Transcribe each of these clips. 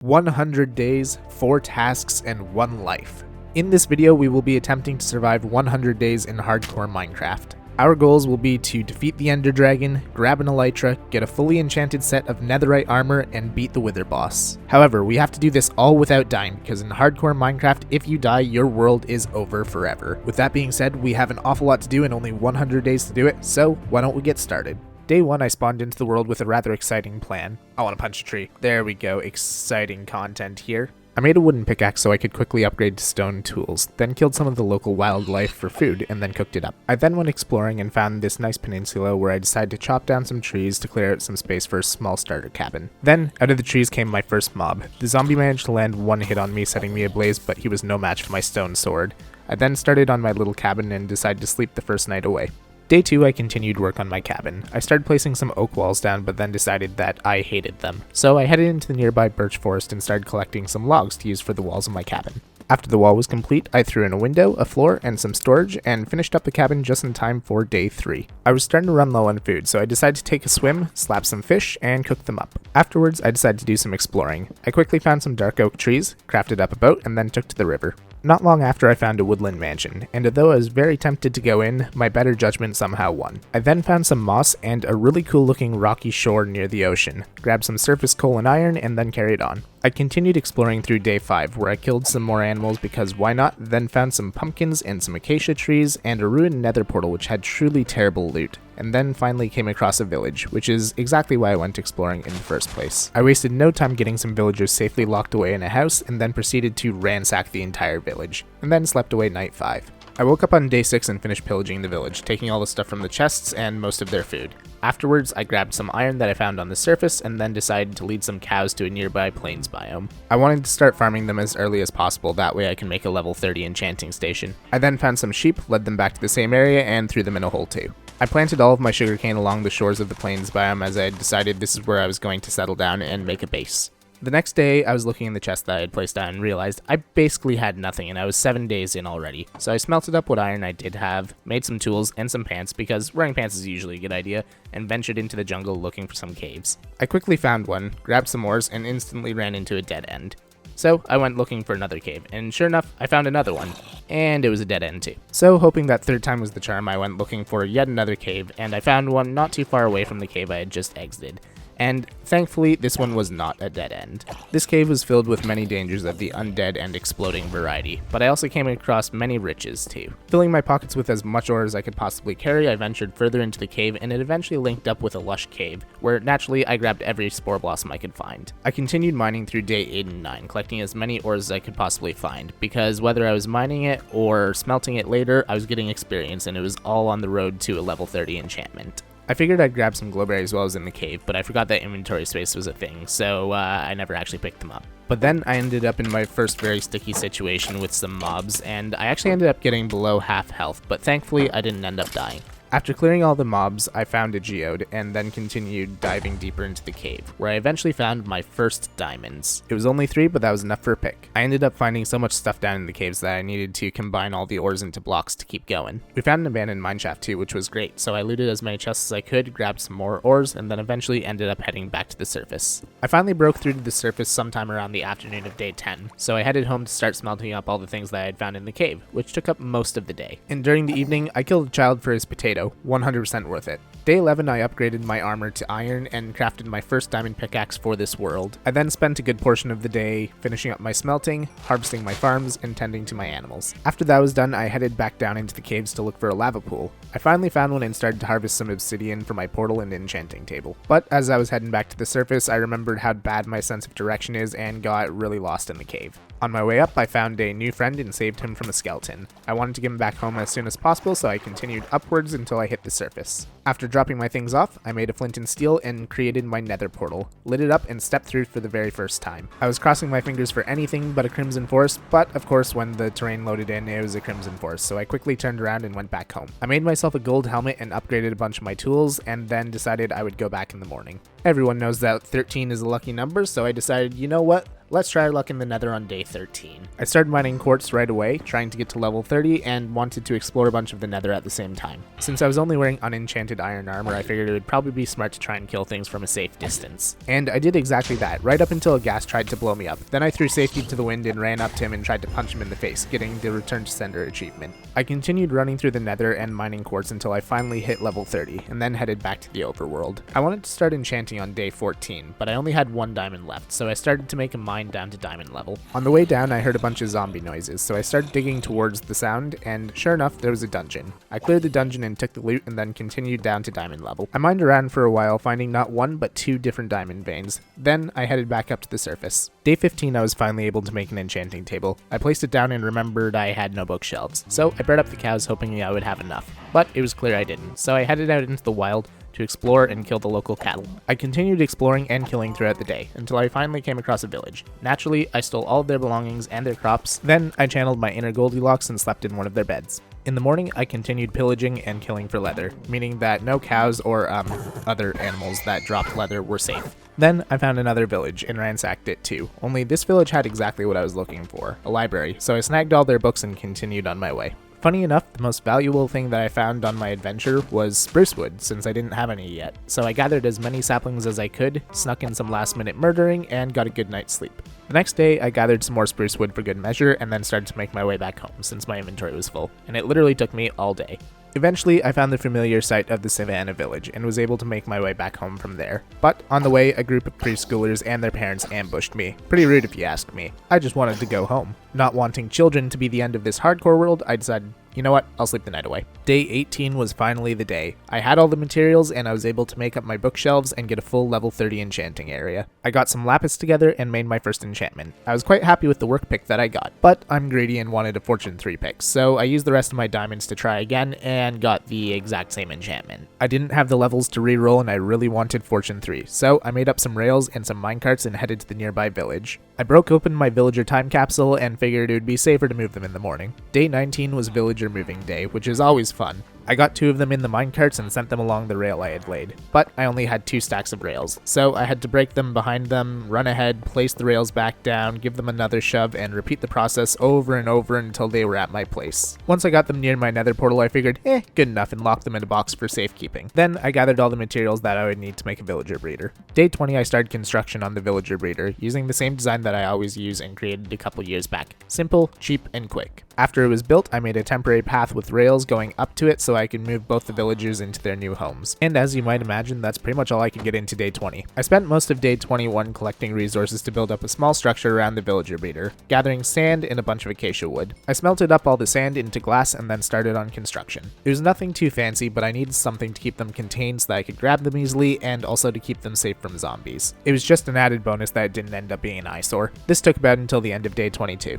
100 days, 4 tasks, and 1 life. In this video, we will be attempting to survive 100 days in hardcore Minecraft. Our goals will be to defeat the Ender Dragon, grab an Elytra, get a fully enchanted set of Netherite Armor, and beat the Wither boss. However, we have to do this all without dying, because in hardcore Minecraft, if you die, your world is over forever. With that being said, we have an awful lot to do and only 100 days to do it, so why don't we get started? Day 1, I spawned into the world with a rather exciting plan. I want to punch a tree. There we go, exciting content here. I made a wooden pickaxe so I could quickly upgrade to stone tools, then killed some of the local wildlife for food, and then cooked it up. I then went exploring and found this nice peninsula where I decided to chop down some trees to clear out some space for a small starter cabin. Then, out of the trees came my first mob. The zombie managed to land one hit on me, setting me ablaze, but he was no match for my stone sword. I then started on my little cabin and decided to sleep the first night away. Day 2, I continued work on my cabin. I started placing some oak walls down, but then decided that I hated them. So I headed into the nearby birch forest and started collecting some logs to use for the walls of my cabin. After the wall was complete, I threw in a window, a floor, and some storage, and finished up the cabin just in time for day 3. I was starting to run low on food, so I decided to take a swim, slap some fish, and cook them up. Afterwards, I decided to do some exploring. I quickly found some dark oak trees, crafted up a boat, and then took to the river. Not long after, I found a woodland mansion, and although I was very tempted to go in, my better judgment somehow won. I then found some moss and a really cool looking rocky shore near the ocean, grabbed some surface coal and iron, and then carried on. I continued exploring through day 5, where I killed some more animals because why not, then found some pumpkins and some acacia trees, and a ruined nether portal which had truly terrible loot, and then finally came across a village, which is exactly why I went exploring in the first place. I wasted no time getting some villagers safely locked away in a house, and then proceeded to ransack the entire village, and then slept away night 5. I woke up on day 6 and finished pillaging the village, taking all the stuff from the chests and most of their food. Afterwards, I grabbed some iron that I found on the surface and then decided to lead some cows to a nearby plains biome. I wanted to start farming them as early as possible, that way I can make a level 30 enchanting station. I then found some sheep, led them back to the same area, and threw them in a hole too. I planted all of my sugarcane along the shores of the plains biome as I had decided this is where I was going to settle down and make a base. The next day, I was looking in the chest that I had placed down and realized I basically had nothing and I was 7 days in already. So I smelted up what iron I did have, made some tools and some pants because wearing pants is usually a good idea, and ventured into the jungle looking for some caves. I quickly found one, grabbed some ores, and instantly ran into a dead end. So I went looking for another cave, and sure enough, I found another one, and it was a dead end too. So hoping that third time was the charm, I went looking for yet another cave, and I found one not too far away from the cave I had just exited. And thankfully, this one was not a dead end. This cave was filled with many dangers of the undead and exploding variety, but I also came across many riches too. Filling my pockets with as much ore as I could possibly carry, I ventured further into the cave, and it eventually linked up with a lush cave, where naturally I grabbed every spore blossom I could find. I continued mining through day 8 and 9, collecting as many ores as I could possibly find, because whether I was mining it or smelting it later, I was getting experience, and it was all on the road to a level 30 enchantment. I figured I'd grab some glowberries while I was in the cave, but I forgot that inventory space was a thing, so I never actually picked them up. But then I ended up in my first very sticky situation with some mobs, and I actually ended up getting below half health, but thankfully I didn't end up dying. After clearing all the mobs, I found a geode, and then continued diving deeper into the cave, where I eventually found my first diamonds. It was only 3, but that was enough for a pick. I ended up finding so much stuff down in the caves that I needed to combine all the ores into blocks to keep going. We found an abandoned mineshaft too, which was great, so I looted as many chests as I could, grabbed some more ores, and then eventually ended up heading back to the surface. I finally broke through to the surface sometime around the afternoon of day 10, so I headed home to start smelting up all the things that I had found in the cave, which took up most of the day. And during the evening, I killed a child for his potato. 100% worth it. Day 11, I upgraded my armor to iron and crafted my first diamond pickaxe for this world. I then spent a good portion of the day finishing up my smelting, harvesting my farms, and tending to my animals. After that was done, I headed back down into the caves to look for a lava pool. I finally found one and started to harvest some obsidian for my portal and enchanting table. But as I was heading back to the surface, I remembered how bad my sense of direction is and got really lost in the cave. On my way up, I found a new friend and saved him from a skeleton. I wanted to get him back home as soon as possible, so I continued upwards until I hit the surface. After dropping my things off, I made a flint and steel and created my nether portal, lit it up, and stepped through for the very first time. I was crossing my fingers for anything but a crimson forest, but of course when the terrain loaded in, it was a crimson forest, so I quickly turned around and went back home. I made myself a gold helmet and upgraded a bunch of my tools, and then decided I would go back in the morning. Everyone knows that 13 is a lucky number, so I decided, you know what? Let's try our luck in the nether on day 13. I started mining quartz right away, trying to get to level 30, and wanted to explore a bunch of the nether at the same time. Since I was only wearing unenchanted iron armor, I figured it would probably be smart to try and kill things from a safe distance. And I did exactly that, right up until a ghast tried to blow me up. Then I threw safety to the wind and ran up to him and tried to punch him in the face, getting the Return to Sender achievement. I continued running through the nether and mining quartz until I finally hit level 30, and then headed back to the overworld. I wanted to start enchanting on day 14, but I only had 1 diamond left, so I started to make a mine down to diamond level. On the way down, I heard a bunch of zombie noises, so I started digging towards the sound, and sure enough, there was a dungeon. I cleared the dungeon and took the loot, and then continued down to diamond level. I mined around for a while, finding not 1 but 2 different diamond veins. Then I headed back up to the surface. Day 15, I was finally able to make an enchanting table. I placed it down and remembered I had no bookshelves, so I bred up the cows hoping I would have enough. But it was clear I didn't, so I headed out into the wild to explore and kill the local cattle. I continued exploring and killing throughout the day, until I finally came across a village. Naturally, I stole all of their belongings and their crops, then I channeled my inner Goldilocks and slept in one of their beds. In the morning, I continued pillaging and killing for leather, meaning that no cows or other animals that dropped leather were safe. Then I found another village and ransacked it too, only this village had exactly what I was looking for, a library, so I snagged all their books and continued on my way. Funny enough, the most valuable thing that I found on my adventure was spruce wood, since I didn't have any yet, so I gathered as many saplings as I could, snuck in some last minute murdering, and got a good night's sleep. The next day, I gathered some more spruce wood for good measure, and then started to make my way back home, since my inventory was full, and it literally took me all day. Eventually, I found the familiar site of the Savannah village, and was able to make my way back home from there. But on the way, a group of preschoolers and their parents ambushed me. Pretty rude if you ask me. I just wanted to go home. Not wanting children to be the end of this hardcore world, I decided, you know what, I'll sleep the night away. Day 18 was finally the day. I had all the materials and I was able to make up my bookshelves and get a full level 30 enchanting area. I got some lapis together and made my first enchantment. I was quite happy with the work pick that I got, but I'm greedy and wanted a fortune 3 pick, so I used the rest of my diamonds to try again and got the exact same enchantment. I didn't have the levels to reroll and I really wanted fortune 3, so I made up some rails and some minecarts and headed to the nearby village. I broke open my villager time capsule and figured it would be safer to move them in the morning. Day 19 was villager moving day, which is always fun. I got 2 of them in the minecarts and sent them along the rail I had laid, but I only had 2 stacks of rails, so I had to break them behind them, run ahead, place the rails back down, give them another shove, and repeat the process over and over until they were at my place. Once I got them near my nether portal, I figured, good enough, and locked them in a box for safekeeping. Then I gathered all the materials that I would need to make a villager breeder. Day 20, I started construction on the villager breeder, using the same design that I always use and created a couple years back. Simple, cheap, and quick. After it was built, I made a temporary path with rails going up to it so I could move both the villagers into their new homes. And as you might imagine, that's pretty much all I could get into day 20. I spent most of day 21 collecting resources to build up a small structure around the villager breeder, gathering sand and a bunch of acacia wood. I smelted up all the sand into glass and then started on construction. It was nothing too fancy, but I needed something to keep them contained so that I could grab them easily and also to keep them safe from zombies. It was just an added bonus that it didn't end up being an eyesore. This took about until the end of day 22.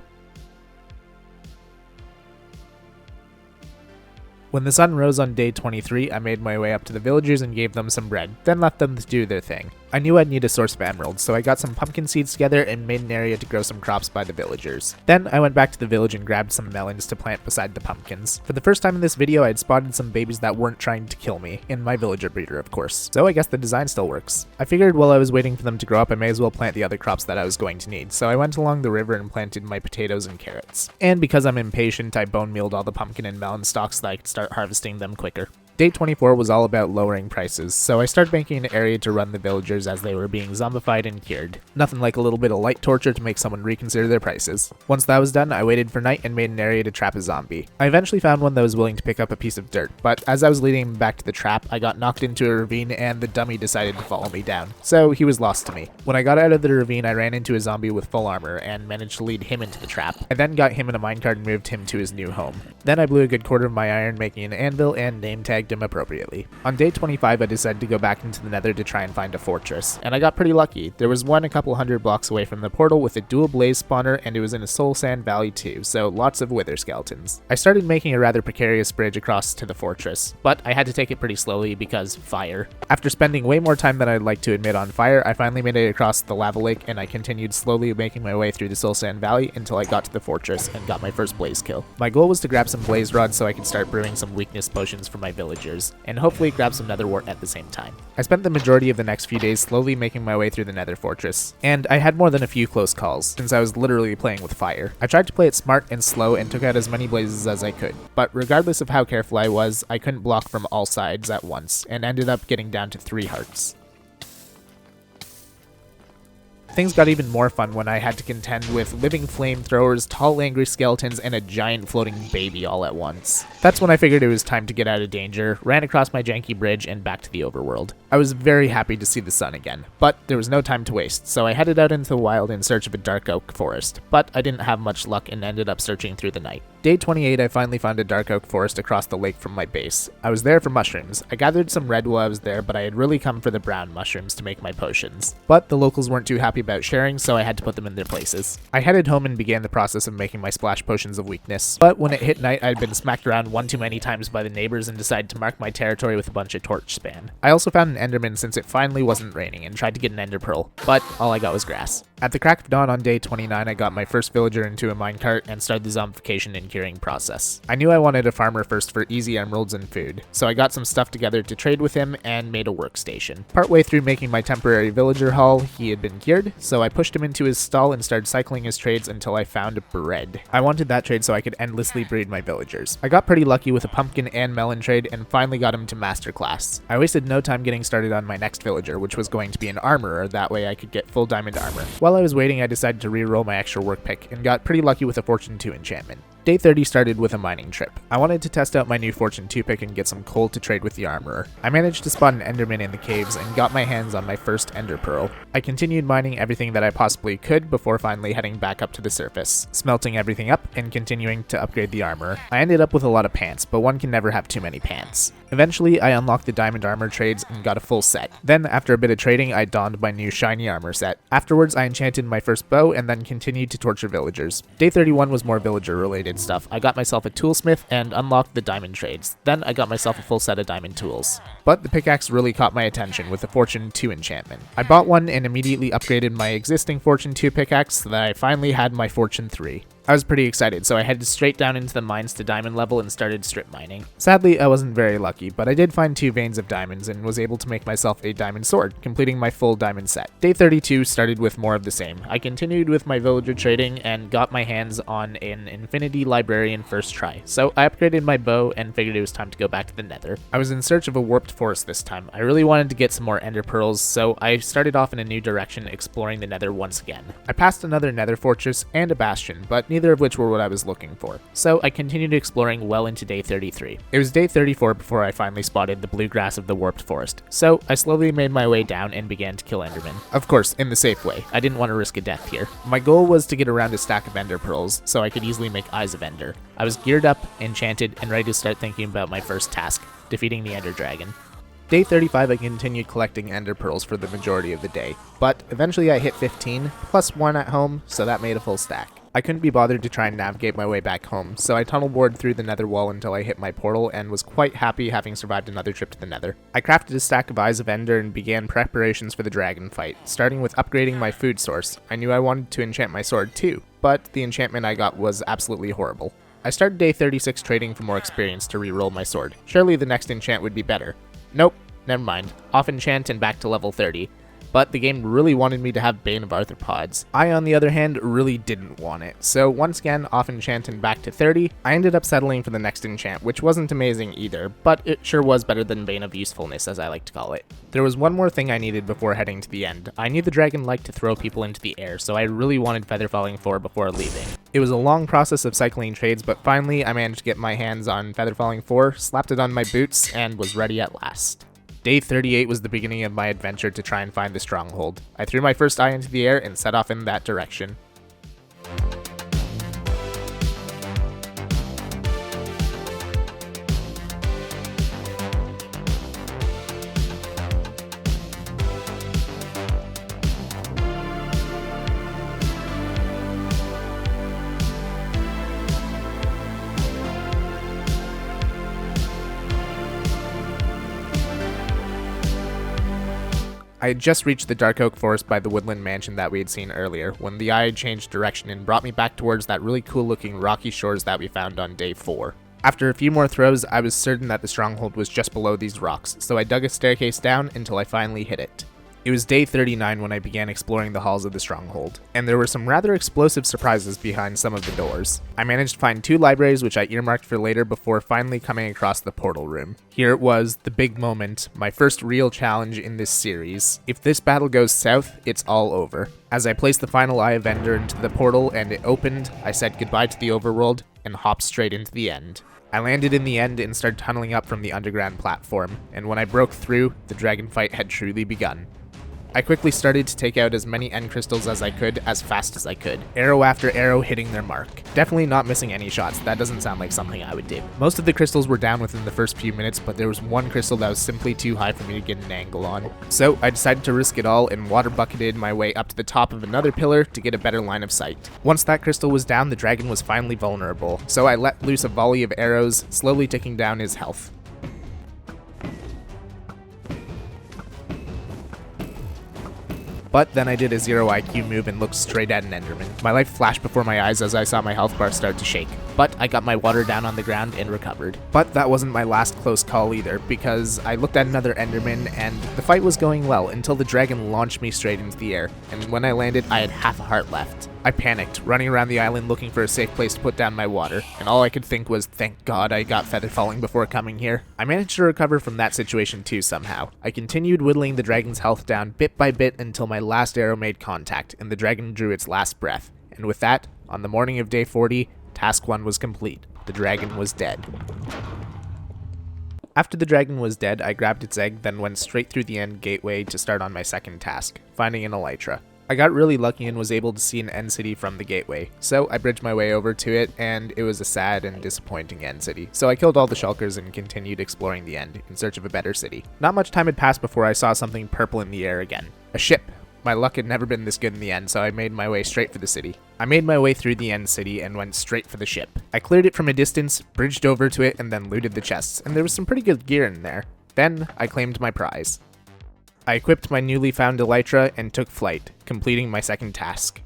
When the sun rose on day 23, I made my way up to the villagers and gave them some bread, then left them to do their thing. I knew I'd need a source of emeralds, so I got some pumpkin seeds together and made an area to grow some crops by the villagers. Then I went back to the village and grabbed some melons to plant beside the pumpkins. For the first time in this video, I had spotted some babies that weren't trying to kill me, in my villager breeder of course, so I guess the design still works. I figured while I was waiting for them to grow up, I may as well plant the other crops that I was going to need, so I went along the river and planted my potatoes and carrots. And because I'm impatient, I bone mealed all the pumpkin and melon stalks so that I could start harvesting them quicker. Day 24 was all about lowering prices, so I started making an area to run the villagers as they were being zombified and cured. Nothing like a little bit of light torture to make someone reconsider their prices. Once that was done, I waited for night and made an area to trap a zombie. I eventually found one that was willing to pick up a piece of dirt, but as I was leading him back to the trap, I got knocked into a ravine and the dummy decided to follow me down, so he was lost to me. When I got out of the ravine, I ran into a zombie with full armor and managed to lead him into the trap. I then got him in a minecart and moved him to his new home. Then I blew a good quarter of my iron making an anvil and name tagged him appropriately. On day 25, I decided to go back into the nether to try and find a fortress, and I got pretty lucky. There was one a couple hundred blocks away from the portal with a dual blaze spawner, and it was in a soul sand valley too, so lots of wither skeletons. I started making a rather precarious bridge across to the fortress, but I had to take it pretty slowly because fire. After spending way more time than I'd like to admit on fire, I finally made it across the lava lake, and I continued slowly making my way through the soul sand valley until I got to the fortress and got my first blaze kill. My goal was to grab some blaze rods so I could start brewing some weakness potions for my village villagers, and hopefully grab some nether wart at the same time. I spent the majority of the next few days slowly making my way through the nether fortress, and I had more than a few close calls, since I was literally playing with fire. I tried to play it smart and slow and took out as many blazes as I could, but regardless of how careful I was, I couldn't block from all sides at once, and ended up getting down to 3 hearts. Things got even more fun when I had to contend with living flamethrowers, tall angry skeletons, and a giant floating baby all at once. That's when I figured it was time to get out of danger, ran across my janky bridge, and back to the overworld. I was very happy to see the sun again, but there was no time to waste, so I headed out into the wild in search of a dark oak forest, but I didn't have much luck and ended up searching through the night. Day 28, I finally found a dark oak forest across the lake from my base. I was there for mushrooms. I gathered some red while I was there, but I had really come for the brown mushrooms to make my potions. But the locals weren't too happy about sharing, so I had to put them in their places. I headed home and began the process of making my splash potions of weakness. But when it hit night, I'd been smacked around one too many times by the neighbors and decided to mark my territory with a bunch of torch spam. I also found an enderman since it finally wasn't raining and tried to get an ender pearl, but all I got was grass. At the crack of dawn on day 29, I got my first villager into a minecart and started the zombification and curing process. I knew I wanted a farmer first for easy emeralds and food, so I got some stuff together to trade with him and made a workstation. Partway through making my temporary villager hall, he had been cured, so I pushed him into his stall and started cycling his trades until I found bread. I wanted that trade so I could endlessly breed my villagers. I got pretty lucky with a pumpkin and melon trade and finally got him to master class. I wasted no time getting started on my next villager, which was going to be an armorer, that way I could get full diamond armor. While I was waiting, I decided to re-roll my extra work pick and got pretty lucky with a Fortune 2 enchantment. Day 30 started with a mining trip. I wanted to test out my new Fortune 2 pick and get some coal to trade with the armorer. I managed to spot an enderman in the caves and got my hands on my first ender pearl. I continued mining everything that I possibly could before finally heading back up to the surface, smelting everything up and continuing to upgrade the armor. I ended up with a lot of pants, but one can never have too many pants. Eventually, I unlocked the diamond armor trades and got a full set. Then, after a bit of trading, I donned my new shiny armor set. Afterwards, I enchanted my first bow and then continued to torture villagers. Day 31 was more villager related stuff. I got myself a toolsmith and unlocked the diamond trades. Then I got myself a full set of diamond tools. But the pickaxe really caught my attention with the Fortune 2 enchantment. I bought one and immediately upgraded my existing Fortune 2 pickaxe so that I finally had my Fortune 3. I was pretty excited, so I headed straight down into the mines to diamond level and started strip mining. Sadly, I wasn't very lucky, but I did find 2 veins of diamonds and was able to make myself a diamond sword, completing my full diamond set. Day 32 started with more of the same. I continued with my villager trading and got my hands on an infinity librarian first try, so I upgraded my bow and figured it was time to go back to the nether. I was in search of a warped forest this time. I really wanted to get some more ender pearls, so I started off in a new direction, exploring the nether once again. I passed another nether fortress and a bastion, but neither of which were what I was looking for. So I continued exploring well into day 33. It was day 34 before I finally spotted the bluegrass of the warped forest. So I slowly made my way down and began to kill endermen. Of course, in the safe way. I didn't want to risk a death here. My goal was to get around a stack of ender pearls so I could easily make eyes of ender. I was geared up, enchanted, and ready to start thinking about my first task, defeating the ender dragon. Day 35, I continued collecting ender pearls for the majority of the day, but eventually I hit 15, plus 1 at home, so that made a full stack. I couldn't be bothered to try and navigate my way back home, so I tunnel bored through the nether wall until I hit my portal and was quite happy having survived another trip to the nether. I crafted a stack of Eyes of Ender and began preparations for the dragon fight, starting with upgrading my food source. I knew I wanted to enchant my sword too, but the enchantment I got was absolutely horrible. I started day 36 trading for more experience to re-roll my sword. Surely the next enchant would be better. Nope, never mind. Off enchant and back to level 30. But the game really wanted me to have Bane of Arthropods. I, on the other hand, really didn't want it. So once again, off enchant and back to 30, I ended up settling for the next enchant, which wasn't amazing either, but it sure was better than Bane of Usefulness, as I like to call it. There was one more thing I needed before heading to the end. I knew the dragon liked to throw people into the air, so I really wanted Feather Falling 4 before leaving. It was a long process of cycling trades, but finally I managed to get my hands on Feather Falling 4, slapped it on my boots, and was ready at last. Day 38 was the beginning of my adventure to try and find the stronghold. I threw my first eye into the air and set off in that direction. I had just reached the dark oak forest by the woodland mansion that we had seen earlier, when the eye changed direction and brought me back towards that really cool looking rocky shores that we found on day 4. After a few more throws, I was certain that the stronghold was just below these rocks, so I dug a staircase down until I finally hit it. It was day 39 when I began exploring the halls of the stronghold, and there were some rather explosive surprises behind some of the doors. I managed to find 2 libraries which I earmarked for later before finally coming across the portal room. Here it was, the big moment, my first real challenge in this series. If this battle goes south, it's all over. As I placed the final Eye of Ender into the portal and it opened, I said goodbye to the overworld and hopped straight into the end. I landed in the end and started tunneling up from the underground platform, and when I broke through, the dragon fight had truly begun. I quickly started to take out as many end crystals as I could, as fast as I could. Arrow after arrow hitting their mark. Definitely not missing any shots, that doesn't sound like something I would do. Most of the crystals were down within the first few minutes, but there was one crystal that was simply too high for me to get an angle on. So I decided to risk it all and water bucketed my way up to the top of another pillar to get a better line of sight. Once that crystal was down, the dragon was finally vulnerable, so I let loose a volley of arrows, slowly ticking down his health. But then I did a 0 IQ move and looked straight at an Enderman. My life flashed before my eyes as I saw my health bar start to shake. But I got my water down on the ground and recovered. But that wasn't my last close call either, because I looked at another Enderman and the fight was going well until the dragon launched me straight into the air. And when I landed, I had half a heart left. I panicked, running around the island looking for a safe place to put down my water, and all I could think was, thank God I got feather falling before coming here. I managed to recover from that situation too somehow. I continued whittling the dragon's health down bit by bit until my last arrow made contact, and the dragon drew its last breath. And with that, on the morning of day 40, task 1 was complete. The dragon was dead. After the dragon was dead, I grabbed its egg, then went straight through the end gateway to start on my second task, finding an Elytra. I got really lucky and was able to see an end city from the gateway, so I bridged my way over to it, and it was a sad and disappointing end city. So I killed all the shulkers and continued exploring the end in search of a better city. Not much time had passed before I saw something purple in the air again. A ship. My luck had never been this good in the end, so I made my way straight for the city. I made my way through the end city and went straight for the ship. I cleared it from a distance, bridged over to it, and then looted the chests, and there was some pretty good gear in there. Then I claimed my prize. I equipped my newly found Elytra and took flight, completing my second task.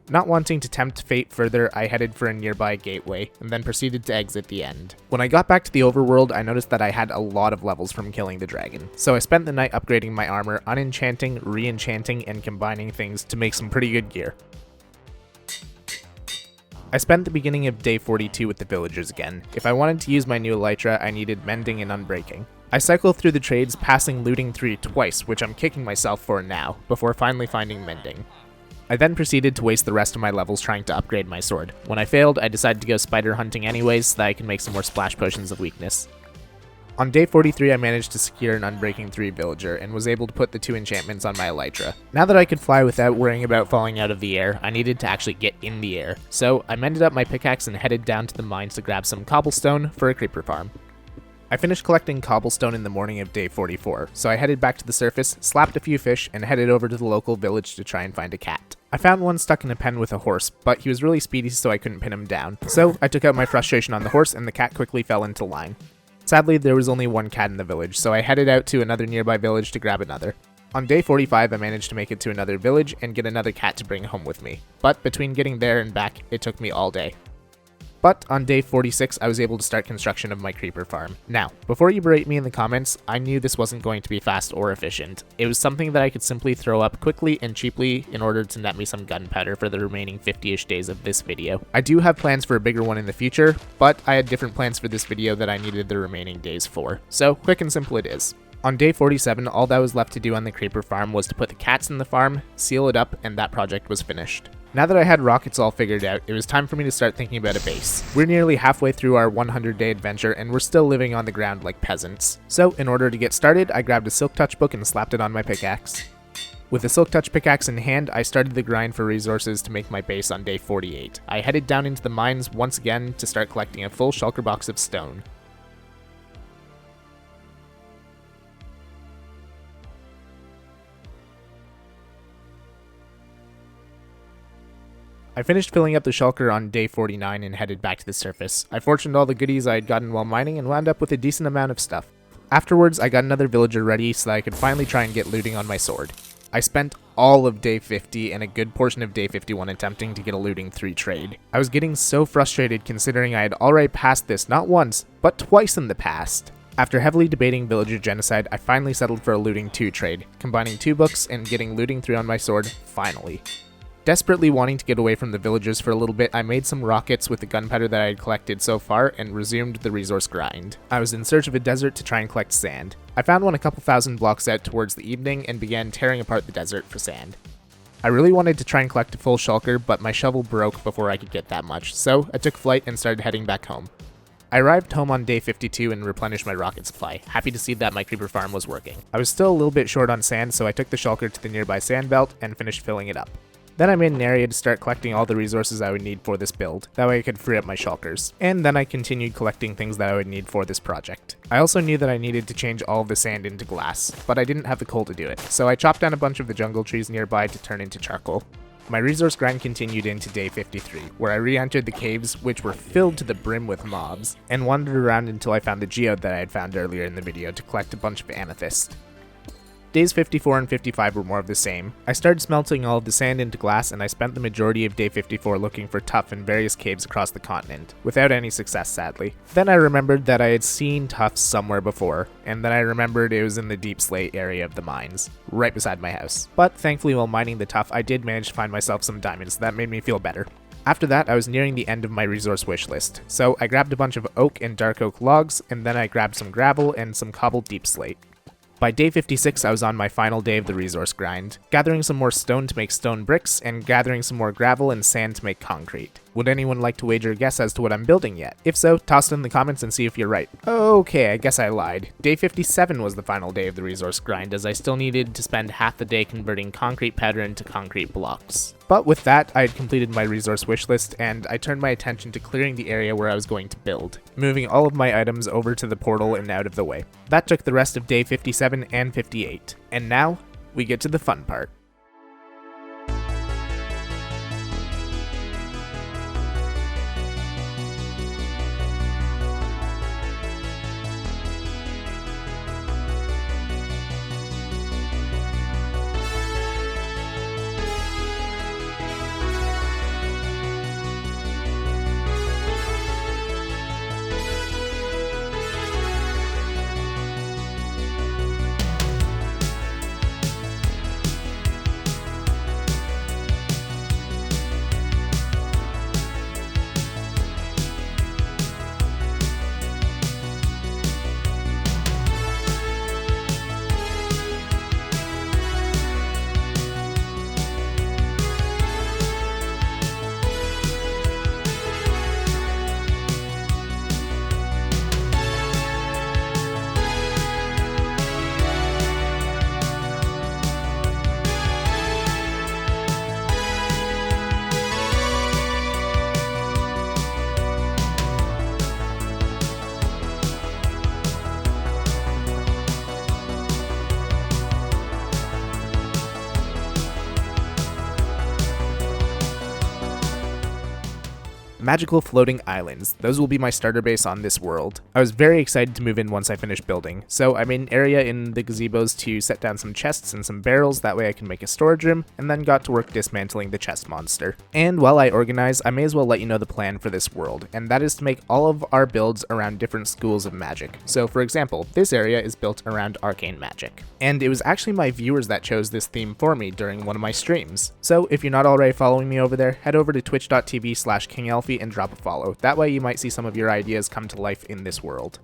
Not wanting to tempt fate further, I headed for a nearby gateway, and then proceeded to exit the end. When I got back to the overworld, I noticed that I had a lot of levels from killing the dragon, so I spent the night upgrading my armor, unenchanting, re-enchanting, and combining things to make some pretty good gear. I spent the beginning of day 42 with the villagers again. If I wanted to use my new Elytra, I needed mending and unbreaking. I cycled through the trades, passing looting 3 twice, which I'm kicking myself for now, before finally finding mending. I then proceeded to waste the rest of my levels trying to upgrade my sword. When I failed, I decided to go spider hunting anyways so that I can make some more splash potions of weakness. On day 43, I managed to secure an Unbreaking 3 villager, and was able to put the 2 enchantments on my Elytra. Now that I could fly without worrying about falling out of the air, I needed to actually get in the air. So I mended up my pickaxe and headed down to the mines to grab some cobblestone for a creeper farm. I finished collecting cobblestone in the morning of day 44, so I headed back to the surface, slapped a few fish, and headed over to the local village to try and find a cat. I found one stuck in a pen with a horse, but he was really speedy so I couldn't pin him down. So I took out my frustration on the horse and the cat quickly fell into line. Sadly, there was only one cat in the village, so I headed out to another nearby village to grab another. On day 45, I managed to make it to another village and get another cat to bring home with me, but between getting there and back, it took me all day. But on day 46, I was able to start construction of my creeper farm. Now, before you berate me in the comments, I knew this wasn't going to be fast or efficient. It was something that I could simply throw up quickly and cheaply in order to net me some gunpowder for the remaining 50-ish days of this video. I do have plans for a bigger one in the future, but I had different plans for this video that I needed the remaining days for. So, quick and simple it is. On day 47, all that was left to do on the creeper farm was to put the cats in the farm, seal it up, and that project was finished. Now that I had rockets all figured out, it was time for me to start thinking about a base. We're nearly halfway through our 100-day adventure, and we're still living on the ground like peasants. So, in order to get started, I grabbed a Silk Touch book and slapped it on my pickaxe. With a Silk Touch pickaxe in hand, I started the grind for resources to make my base on day 48. I headed down into the mines once again to start collecting a full shulker box of stone. I finished filling up the shulker on day 49 and headed back to the surface. I fortuned all the goodies I had gotten while mining and wound up with a decent amount of stuff. Afterwards, I got another villager ready so that I could finally try and get looting on my sword. I spent all of day 50 and a good portion of day 51 attempting to get a looting 3 trade. I was getting so frustrated considering I had already passed this not once, but twice in the past. After heavily debating villager genocide, I finally settled for a looting 2 trade, combining 2 books and getting looting 3 on my sword, finally. Desperately wanting to get away from the villagers for a little bit, I made some rockets with the gunpowder that I had collected so far and resumed the resource grind. I was in search of a desert to try and collect sand. I found one a couple thousand blocks out towards the evening and began tearing apart the desert for sand. I really wanted to try and collect a full shulker, but my shovel broke before I could get that much, so I took flight and started heading back home. I arrived home on day 52 and replenished my rocket supply, happy to see that my creeper farm was working. I was still a little bit short on sand, so I took the shulker to the nearby sand belt and finished filling it up. Then I made an area to start collecting all the resources I would need for this build, that way I could free up my shulkers. And then I continued collecting things that I would need for this project. I also knew that I needed to change all of the sand into glass, but I didn't have the coal to do it, so I chopped down a bunch of the jungle trees nearby to turn into charcoal. My resource grind continued into day 53, where I re-entered the caves, which were filled to the brim with mobs, and wandered around until I found the geode that I had found earlier in the video to collect a bunch of amethyst. Days 54 and 55 were more of the same. I started smelting all of the sand into glass, and I spent the majority of day 54 looking for tuff in various caves across the continent, without any success sadly. Then I remembered that I had seen tuff somewhere before, and then I remembered it was in the deep slate area of the mines, right beside my house. But thankfully while mining the tuff, I did manage to find myself some diamonds, so that made me feel better. After that, I was nearing the end of my resource wish list, so I grabbed a bunch of oak and dark oak logs, and then I grabbed some gravel and some cobbled deep slate. By day 56, I was on my final day of the resource grind, gathering some more stone to make stone bricks, and gathering some more gravel and sand to make concrete. Would anyone like to wager a guess as to what I'm building yet? If so, toss it in the comments and see if you're right. Okay, I guess I lied. Day 57 was the final day of the resource grind, as I still needed to spend half the day converting concrete powder into concrete blocks. But with that, I had completed my resource wish list, and I turned my attention to clearing the area where I was going to build, moving all of my items over to the portal and out of the way. That took the rest of day 57 and 58. And now, we get to the fun part. Magical floating islands. Those will be my starter base on this world. I was very excited to move in once I finished building, so I made an area in the gazebos to set down some chests and some barrels, that way I can make a storage room, and then got to work dismantling the chest monster. And while I organize, I may as well let you know the plan for this world, and that is to make all of our builds around different schools of magic. So for example, this area is built around arcane magic. And it was actually my viewers that chose this theme for me during one of my streams. So if you're not already following me over there, head over to twitch.tv/Kingelffe and drop a follow. That way you might see some of your ideas come to life in this world.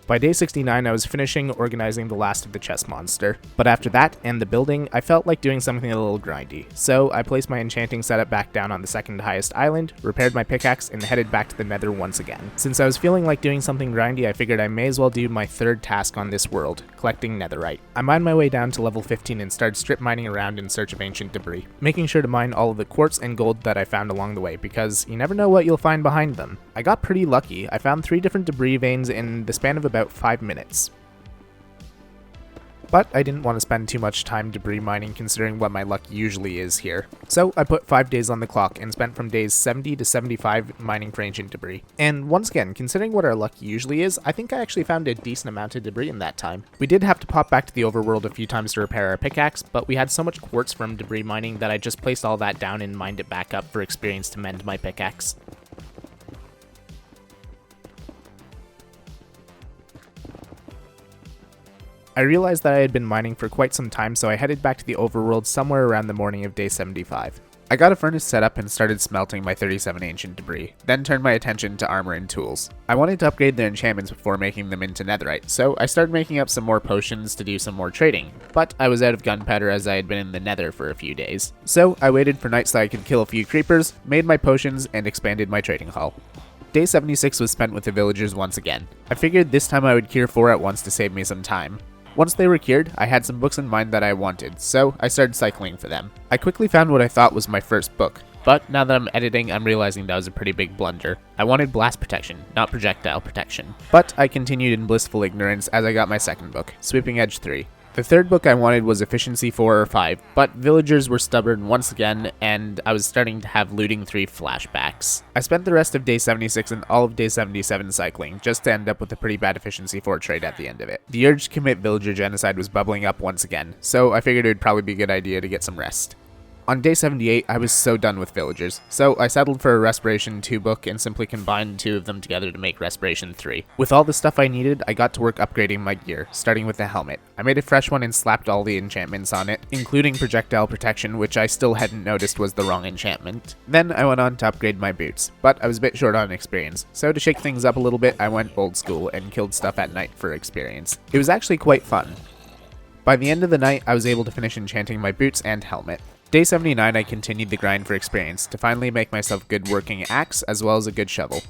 By day 69, I was finishing organizing the last of the chest monster, but after that and the building, I felt like doing something a little grindy, so I placed my enchanting setup back down on the second highest island, repaired my pickaxe, and headed back to the nether once again. Since I was feeling like doing something grindy, I figured I may as well do my third task on this world, collecting netherite. I mined my way down to level 15 and started strip mining around in search of ancient debris, making sure to mine all of the quartz and gold that I found along the way, because you never know what you'll find behind them. I got pretty lucky. I found 3 different debris veins in the span of about 5 minutes. but I didn't want to spend too much time debris mining considering what my luck usually is here. So I put 5 days on the clock and spent from days 70 to 75 mining for ancient debris. And once again, considering what our luck usually is, I think I actually found a decent amount of debris in that time. We did have to pop back to the overworld a few times to repair our pickaxe, but we had so much quartz from debris mining that I just placed all that down and mined it back up for experience to mend my pickaxe. I realized that I had been mining for quite some time, so I headed back to the overworld somewhere around the morning of day 75. I got a furnace set up and started smelting my 37 ancient debris, then turned my attention to armor and tools. I wanted to upgrade their enchantments before making them into netherite, so I started making up some more potions to do some more trading, but I was out of gunpowder as I had been in the nether for a few days. So I waited for night so I could kill a few creepers, made my potions, and expanded my trading hall. Day 76 was spent with the villagers once again. I figured this time I would cure 4 at once to save me some time. Once they were cured, I had some books in mind that I wanted, so I started cycling for them. I quickly found what I thought was my first book, but now that I'm editing, I'm realizing that was a pretty big blunder. I wanted blast protection, not projectile protection. But I continued in blissful ignorance as I got my second book, Sweeping Edge 3. The third book I wanted was Efficiency 4 or 5, but villagers were stubborn once again, and I was starting to have Looting 3 flashbacks. I spent the rest of day 76 and all of day 77 cycling, just to end up with a pretty bad Efficiency 4 trade at the end of it. The urge to commit villager genocide was bubbling up once again, so I figured it would probably be a good idea to get some rest. On day 78, I was so done with villagers, so I settled for a Respiration 2 book and simply combined 2 of them together to make Respiration 3. With all the stuff I needed, I got to work upgrading my gear, starting with the helmet. I made a fresh one and slapped all the enchantments on it, including projectile protection, which I still hadn't noticed was the wrong enchantment. Then I went on to upgrade my boots, but I was a bit short on experience, so to shake things up a little bit, I went old school and killed stuff at night for experience. It was actually quite fun. By the end of the night, I was able to finish enchanting my boots and helmet. Day 79, I continued the grind for experience to finally make myself a good working axe as well as a good shovel.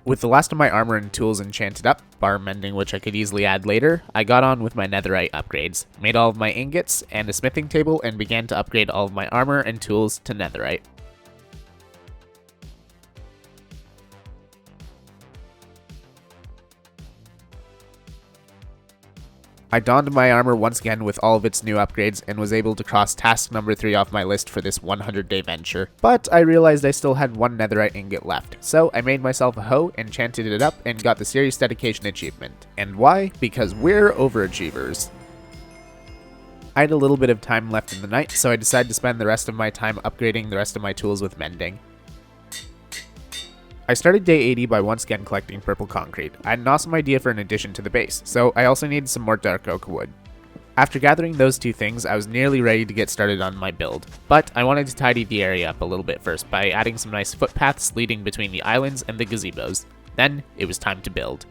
With the last of my armor and tools enchanted up, bar mending which I could easily add later, I got on with my netherite upgrades, made all of my ingots and a smithing table, and began to upgrade all of my armor and tools to netherite. I donned my armor once again with all of its new upgrades and was able to cross task number 3 off my list for this 100-day venture. But I realized I still had 1 netherite ingot left, so I made myself a hoe, enchanted it up, and got the Serious Dedication achievement. And why? Because we're overachievers. I had a little bit of time left in the night, so I decided to spend the rest of my time upgrading the rest of my tools with mending. I started day 80 by once again collecting purple concrete. I had an awesome idea for an addition to the base, so I also needed some more dark oak wood. After gathering those 2 things, I was nearly ready to get started on my build, but I wanted to tidy the area up a little bit first by adding some nice footpaths leading between the islands and the gazebos. Then, it was time to build.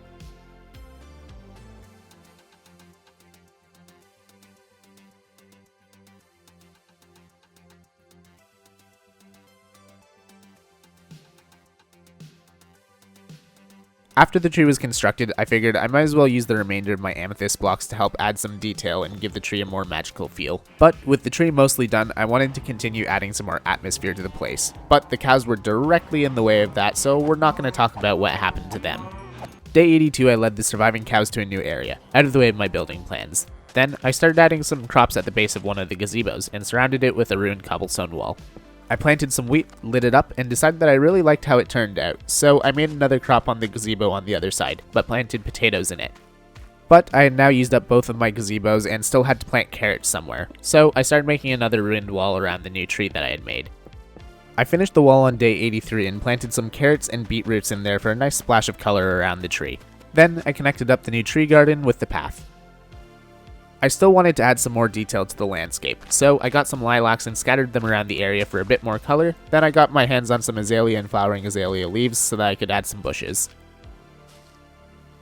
After the tree was constructed, I figured I might as well use the remainder of my amethyst blocks to help add some detail and give the tree a more magical feel. But with the tree mostly done, I wanted to continue adding some more atmosphere to the place. But the cows were directly in the way of that, so we're not going to talk about what happened to them. Day 82, I led the surviving cows to a new area, out of the way of my building plans. Then, I started adding some crops at the base of one of the gazebos, and surrounded it with a ruined cobblestone wall. I planted some wheat, lit it up, and decided that I really liked how it turned out, so I made another crop on the gazebo on the other side, but planted potatoes in it. But I had now used up both of my gazebos and still had to plant carrots somewhere, so I started making another ruined wall around the new tree that I had made. I finished the wall on day 83 and planted some carrots and beetroots in there for a nice splash of color around the tree. Then I connected up the new tree garden with the path. I still wanted to add some more detail to the landscape, so I got some lilacs and scattered them around the area for a bit more color. Then I got my hands on some azalea and flowering azalea leaves so that I could add some bushes.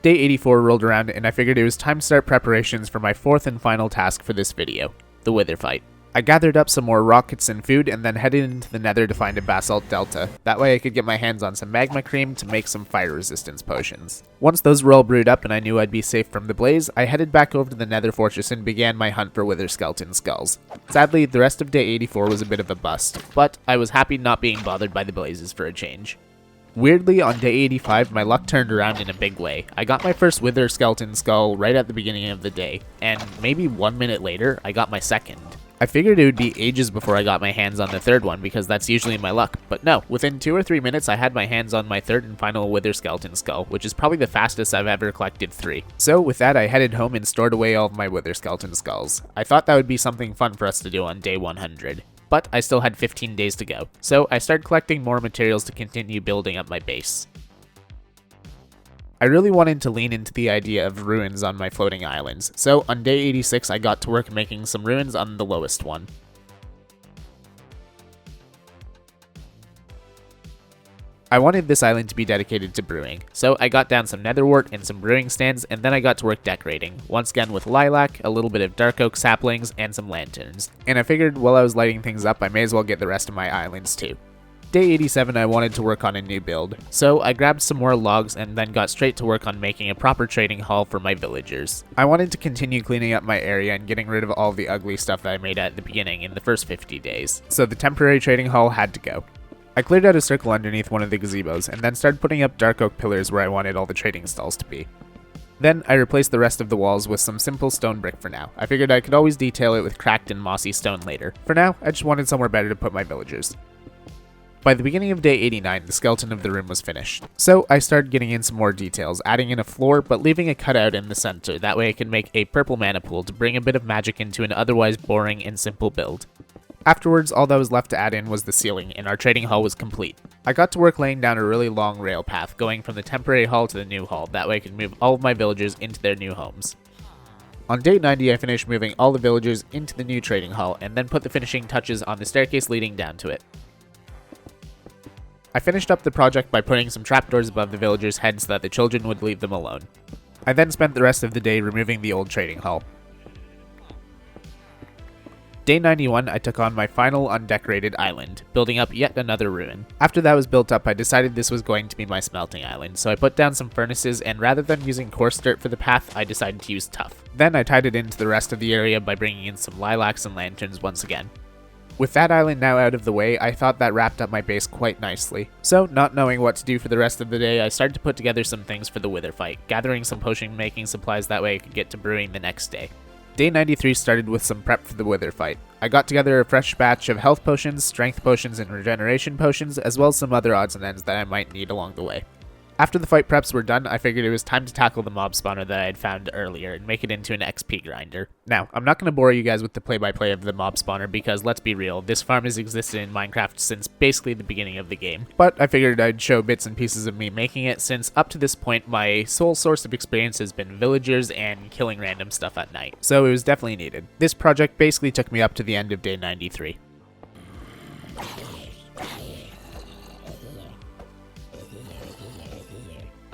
Day 84 rolled around and I figured it was time to start preparations for my 4th and final task for this video, the wither fight. I gathered up some more rockets and food and then headed into the nether to find a basalt delta. That way I could get my hands on some magma cream to make some fire resistance potions. Once those were all brewed up and I knew I'd be safe from the blaze, I headed back over to the nether fortress and began my hunt for wither skeleton skulls. Sadly, the rest of day 84 was a bit of a bust, but I was happy not being bothered by the blazes for a change. Weirdly, on day 85, my luck turned around in a big way. I got my first wither skeleton skull right at the beginning of the day, and maybe 1 minute later, I got my second. I figured it would be ages before I got my hands on the third one because that's usually my luck, but no, within 2 or 3 minutes I had my hands on my third and final wither skeleton skull, which is probably the fastest I've ever collected 3. So with that, I headed home and stored away all of my wither skeleton skulls. I thought that would be something fun for us to do on day 100. But I still had 15 days to go, so I started collecting more materials to continue building up my base. I really wanted to lean into the idea of ruins on my floating islands, so on day 86 I got to work making some ruins on the lowest one. I wanted this island to be dedicated to brewing, so I got down some nether wart and some brewing stands, and then I got to work decorating, once again with lilac, a little bit of dark oak saplings, and some lanterns. And I figured while I was lighting things up, I may as well get the rest of my islands too. Day 87 I wanted to work on a new build, so I grabbed some more logs and then got straight to work on making a proper trading hall for my villagers. I wanted to continue cleaning up my area and getting rid of all the ugly stuff that I made at the beginning in the first 50 days, so the temporary trading hall had to go. I cleared out a circle underneath one of the gazebos, and then started putting up dark oak pillars where I wanted all the trading stalls to be. Then I replaced the rest of the walls with some simple stone brick for now. I figured I could always detail it with cracked and mossy stone later. For now, I just wanted somewhere better to put my villagers. By the beginning of day 89, the skeleton of the room was finished. So I started getting in some more details, adding in a floor but leaving a cutout in the center, that way I could make a purple mana pool to bring a bit of magic into an otherwise boring and simple build. Afterwards, all that was left to add in was the ceiling, and our trading hall was complete. I got to work laying down a really long rail path, going from the temporary hall to the new hall, that way I could move all of my villagers into their new homes. On day 90, I finished moving all the villagers into the new trading hall, and then put the finishing touches on the staircase leading down to it. I finished up the project by putting some trapdoors above the villagers' heads so that the children would leave them alone. I then spent the rest of the day removing the old trading hall. Day 91, I took on my final undecorated island, building up yet another ruin. After that was built up, I decided this was going to be my smelting island, so I put down some furnaces, and rather than using coarse dirt for the path, I decided to use tough. Then I tied it into the rest of the area by bringing in some lilacs and lanterns once again. With that island now out of the way, I thought that wrapped up my base quite nicely. So, not knowing what to do for the rest of the day, I started to put together some things for the wither fight, gathering some potion making supplies that way I could get to brewing the next day. Day 93 started with some prep for the wither fight. I got together a fresh batch of health potions, strength potions, and regeneration potions, as well as some other odds and ends that I might need along the way. After the fight preps were done, I figured it was time to tackle the mob spawner that I had found earlier and make it into an XP grinder. Now, I'm not going to bore you guys with the play-by-play of the mob spawner because, let's be real, this farm has existed in Minecraft since basically the beginning of the game. But I figured I'd show bits and pieces of me making it since up to this point my sole source of experience has been villagers and killing random stuff at night. So it was definitely needed. This project basically took me up to the end of day 93.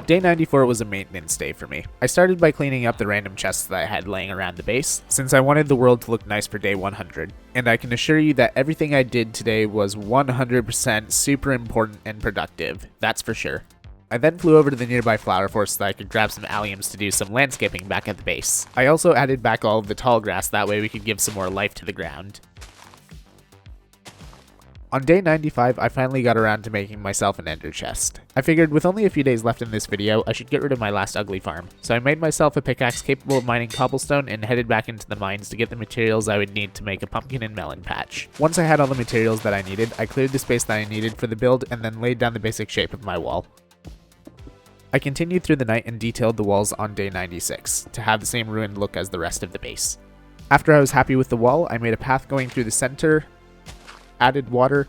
Day 94 was a maintenance day for me. I started by cleaning up the random chests that I had laying around the base, since I wanted the world to look nice for day 100. And I can assure you that everything I did today was 100% super important and productive, that's for sure. I then flew over to the nearby flower forest so that I could grab some alliums to do some landscaping back at the base. I also added back all of the tall grass, that way we could give some more life to the ground. On day 95, I finally got around to making myself an ender chest. I figured with only a few days left in this video, I should get rid of my last ugly farm. So I made myself a pickaxe capable of mining cobblestone and headed back into the mines to get the materials I would need to make a pumpkin and melon patch. Once I had all the materials that I needed, I cleared the space that I needed for the build and then laid down the basic shape of my wall. I continued through the night and detailed the walls on day 96, to have the same ruined look as the rest of the base. After I was happy with the wall, I made a path going through the center, added water,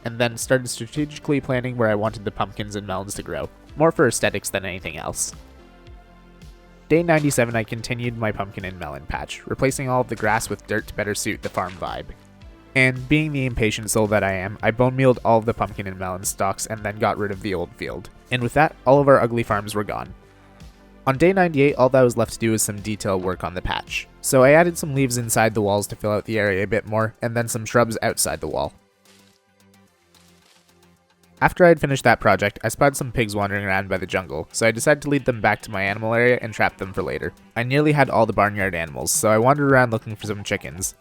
and then started strategically planning where I wanted the pumpkins and melons to grow, more for aesthetics than anything else. Day 97 I continued my pumpkin and melon patch, replacing all of the grass with dirt to better suit the farm vibe. And being the impatient soul that I am, I bone mealed all of the pumpkin and melon stalks and then got rid of the old field. And with that, all of our ugly farms were gone. On day 98, all that was left to do was some detail work on the patch. So I added some leaves inside the walls to fill out the area a bit more, and then some shrubs outside the wall. After I had finished that project, I spotted some pigs wandering around by the jungle, so I decided to lead them back to my animal area and trap them for later. I nearly had all the barnyard animals, so I wandered around looking for some chickens.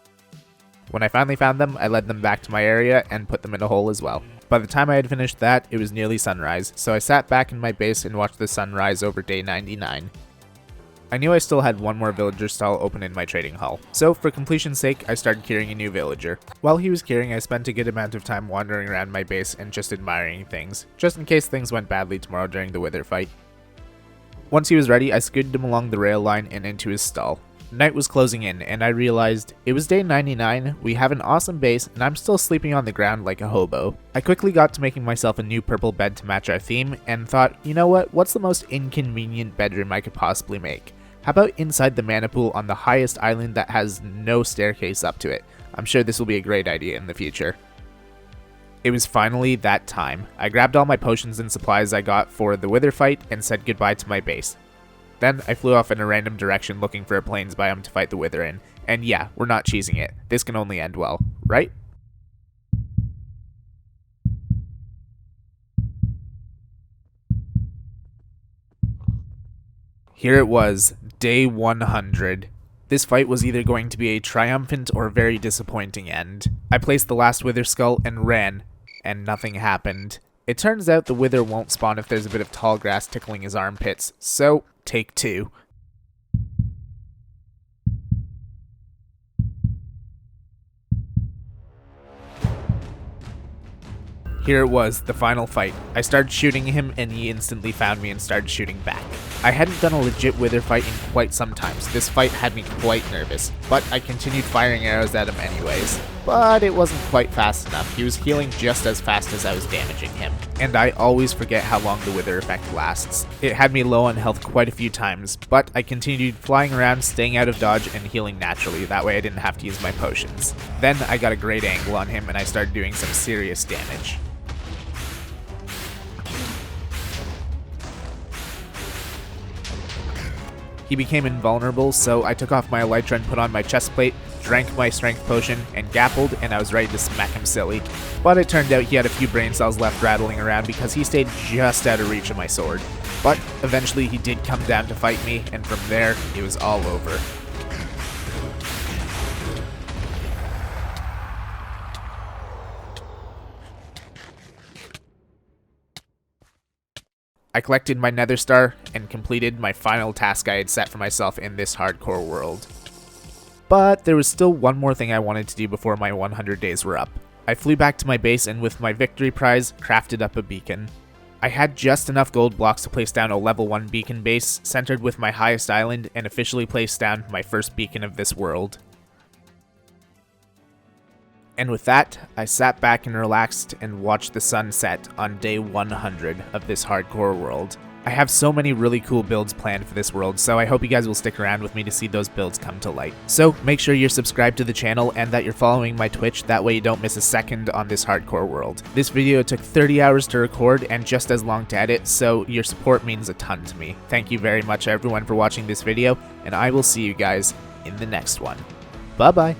When I finally found them, I led them back to my area and put them in a hole as well. By the time I had finished that, it was nearly sunrise, so I sat back in my base and watched the sun rise over day 99. I knew I still had one more villager stall open in my trading hall, so for completion's sake, I started curing a new villager. While he was curing, I spent a good amount of time wandering around my base and just admiring things, just in case things went badly tomorrow during the wither fight. Once he was ready, I scooted him along the rail line and into his stall. Night was closing in, and I realized it was day 99, we have an awesome base, and I'm still sleeping on the ground like a hobo. I quickly got to making myself a new purple bed to match our theme, and thought, you know what's the most inconvenient bedroom I could possibly make? How about inside the mana pool on the highest island that has no staircase up to it? I'm sure this will be a great idea in the future. It was finally that time. I grabbed all my potions and supplies I got for the wither fight and said goodbye to my base. Then I flew off in a random direction looking for a plains biome to fight the wither in, and yeah, we're not cheesing it. This can only end well, right? Here it was, day 100. This fight was either going to be a triumphant or very disappointing end. I placed the last wither skull and ran, and nothing happened. It turns out the wither won't spawn if there's a bit of tall grass tickling his armpits, so take two. Here it was, the final fight. I started shooting him and he instantly found me and started shooting back. I hadn't done a legit wither fight in quite some time, so this fight had me quite nervous, but I continued firing arrows at him anyways. But it wasn't quite fast enough. He was healing just as fast as I was damaging him, and I always forget how long the wither effect lasts. It had me low on health quite a few times, but I continued flying around, staying out of dodge, and healing naturally, that way I didn't have to use my potions. Then I got a great angle on him and I started doing some serious damage. He became invulnerable, so I took off my elytra and put on my chestplate, drank my strength potion, and gappled, and I was ready to smack him silly. But it turned out he had a few brain cells left rattling around because he stayed just out of reach of my sword. But eventually he did come down to fight me, and from there, it was all over. I collected my nether star and completed my final task I had set for myself in this hardcore world. But there was still one more thing I wanted to do before my 100 days were up. I flew back to my base and with my victory prize, crafted up a beacon. I had just enough gold blocks to place down a level 1 beacon base, centered with my highest island, and officially place down my first beacon of this world. And with that, I sat back and relaxed and watched the sun set on day 100 of this hardcore world. I have so many really cool builds planned for this world, so I hope you guys will stick around with me to see those builds come to light. So make sure you're subscribed to the channel and that you're following my Twitch, that way you don't miss a second on this hardcore world. This video took 30 hours to record and just as long to edit, so your support means a ton to me. Thank you very much everyone for watching this video, and I will see you guys in the next one. Bye bye!